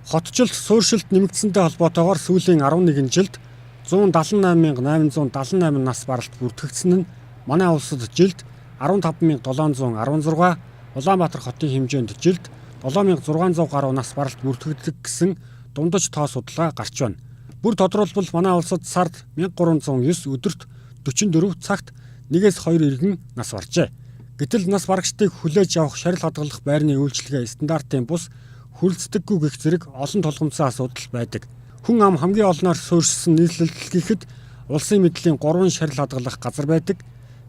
Хотчлолт суурьшилт нэмэгдсэнтэй холбоотойгоор сүүлийн 11 жилд 178,878 нас баралт бүртгэгдсэн нь манай улсад жилд 15,716, Улаанбаатар хотын хэмжээнд жилд 7,600 гаруй нас баралт бүртгэгдэх гэсэн дундаж тоо судалгаа гарч байна. Бүр тодорхойлбол манай улсад сард 1309, өдөрт 44, цагт 1-2 иргэн нас баржээ. Гэтэл нас барагчдыг хүлээж авах шарил хадгалах байрны үйлчилгээ стандартын бус хүрэлцдэггүй гэх зэрэг олон тулгымцсан асуудал байдаг. Хүн ам хамгийн олноор суурьшсан нийслэлгэхэд улсын мэдлийн 3 шарил хадгалах газар байдаг.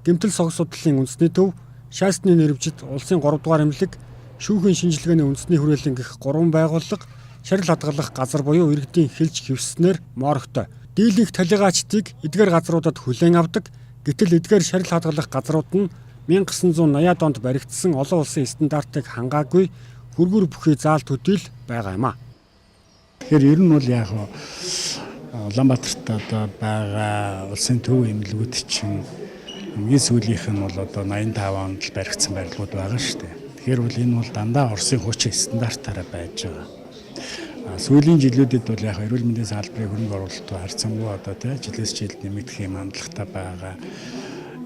Гэмтэл сог судлалын үндэсний төв, шаасны нэрвжид улсын 3 дугаар эмнэлэг, шүүхийн шинжилгээний үндэсний хүрээлэн гэх 3 байгууллага шарил хадгалах газар буюу иргэдийн хэлж хэвснээр моорогтой. Дийлэнх талигаачдыг эдгээр газруудад хүлээн авдаг. Гэтэл эдгээр шарил хадгалах газрууд нь 1980-ад онд баригдсан олон улсын стандартыг хангаагүй хүргүр бүхий заал төдийл байгаа юм а. Тэгэхээр ер нь бол яг Улаанбаатарт одоо байгаа улсын төв эмнэлгүүд чинь хамгийн сүүлийнх нь бол одоо 85 онд л баригдсан байрлууд байгаа шүү дээ. Тэгэхээр бол энэ бол дандаа Оросын хуучин стандартаараа байж байгаа. Сүүлийн жилүүдэд бол яг эрүүл мэндийн салбарын хөрөнгө оруулалтыг харьцангуй одоо жилээс жилд нэмэгдэх юм хандлагатай байгаа.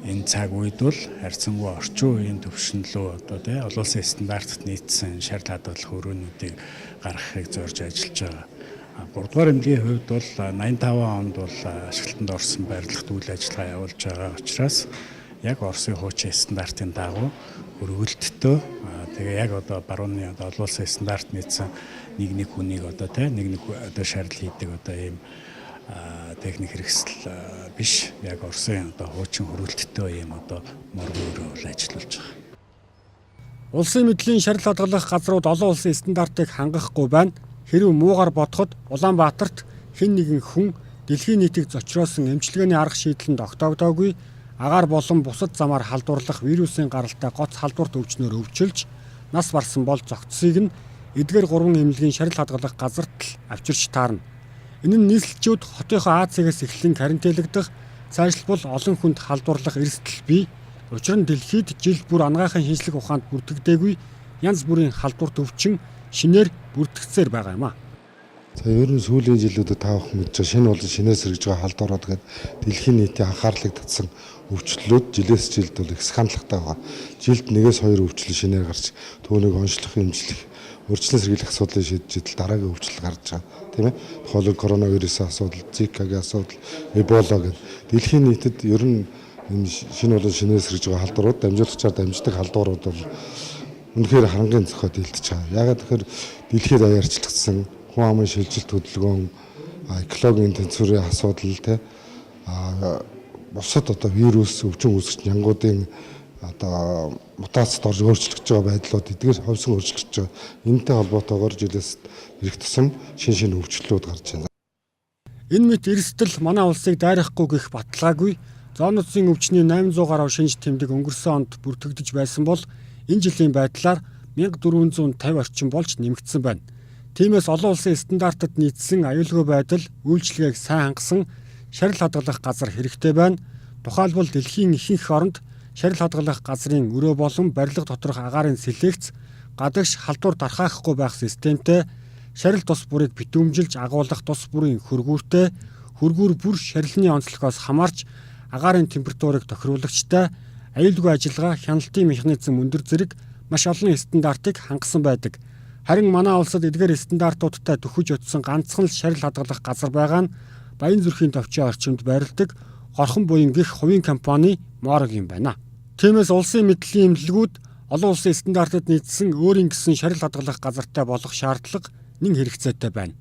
Энэ цаг үед бол харьцангуй орчин үеийн төвшинлөө одоо олон улсын стандартад нийцсэн шарил хадгалах өрөөнүүдийг гаргахыг зорж ажиллаж байгаа. 3 дугаар эмнэлгийн хувьд бол 85 онд бол ашиглалтанд орсон барилгад үйл ажиллагаа явуулж байгаа учраас яг Оросын хуучин стандартын дагуу өргөлттэй тэгээ яг одоо барууны одоо олон улсын стандарт нийцсэн нэг хүнийг одоо шарил хийдэг одоо ийм техник хэрэгсэл биш, яг Оросын одоо хуучин хөрвөлттэй ийм одоо моргоор ажиллаж байгаа. Улсын мэдлийн шарил хадгалах газрууд олон улсын стандартыг хангахгүй байна. Хэрв муугар бодоход Улаанбаатарт хэн нэгэн хүн дэлхийн нийтийг зочроосон эмчилгээний арга шийдлэнд огтоогдоогүй, агаар болон бусад замаар халдварлах вирусын гаралтай гоц халдварт өвчнөөр өвчилж нас барсан бол зогтсыг нь эдгээр 3 эмнэлгийн шарил хадгалах газарт л авчирч таарна. Энэ нь нийслэлчүүд хотынхоо Азиас эхлэн карантинлагдах, цаашлбал олон хүнд халдварлах эрсдэл бий. Учир нь дэлхийд жил бүр анагаахын шинжлэх ухаанд бүртгэдэггүй янз бүрийн халдварт өвчин шинээр бүртгэгдсээр байгаа юм а. За ер нь сүүлийн жилүүдэд та бүхэн мэдж байгаа шинэ болон шинээр сэргэж байгаа халдварууд гэдэг дэлхийн нийтийн анхаарлыг татсан өвчлөлүүд жилээс жилд бол их хандлагатай байгаа. Жилд 1-2 өвчлөл шинээр гарч түүнийг онцлох, эмчлэх, урьдчилан сэргийлэх асуудлыг шийдэж идэл дараагийн өвчлөл гарч байгаа. Тийм ээ. Тухайлбал коронавирусын асуудал, Зикагийн асуудал, Эбола гэдэг дэлхийн нийтэд ер нь энэ шинэ болон шинээр сэргэж байгаа халдварууд дамжуулагчаар дамждаг халдварууд бол үнэхээр харангийн зохиод илтэж байгаа. Ягаад гэхээр дэлхийд аяарчлагдсан хүн амын шилжилт хөдөлгөөн, экологийн тэнцвэрийн асуудал бусад одоо вирус өвчин үүсгэж нянгуудын одоо мутацид орж өөрчлөгдөж байгаа байдлууд эдгээр ховсон өөрчлөгдөж байгаа. Энэтэй холбоотойгоор жилээс ирэх тусам шинэ өвчлөлүүд гарч байна. Энэ мэт эрсдэл манай улсыг дайрахгүй гэх баталгаагүй. Зооноцын өвчний 800 гаруй шинж тэмдэг өнгөрсөн онд бүртгэгдэж байсан бол энэ жилийн байдлаар 1450 орчим болж нэмэгдсэн байна. Тиймээс олон улсын стандартад нийцсэн аюулгүй байдал, үйлчилгээг сайн хангасан шарил хадгалах газар хэрэгтэй байна. Тухайлбал дэлхийн ихэнх оронд шарил хадгалах газрын өрөө болон барилга доторх агаарын сэлэгц, гадагш халдвар дархаахгүй байх системтэй, шарил тус бүрийг битүүмжилж агуулгах тус бүрийн хөргүүртэй, хөргүүр бүр шарилны онцлогоос хамаарч агаарын температурыг тохируулагчтай, аюулгүй ажиллагаа, хяналтын механизм өндөр зэрэг маш олон стандартыг хангасан байдаг. Харин манай улсад эдгээр стандартуудтай төхөж өтсөн ганцхан л шарил хадгалах газар байгаа нь Баянзүрхийн товчийн орчимд байрладаг Горхон буян гэх хувийн компани Морог юм байна. Тиймээс улсын мэдлийн эмнэлгүүд олон улсын стандартад нийцсэн өөрийн гэсэн шарил хадгалах газартай болох шаардлага нэн хэрэгцээтэй байна.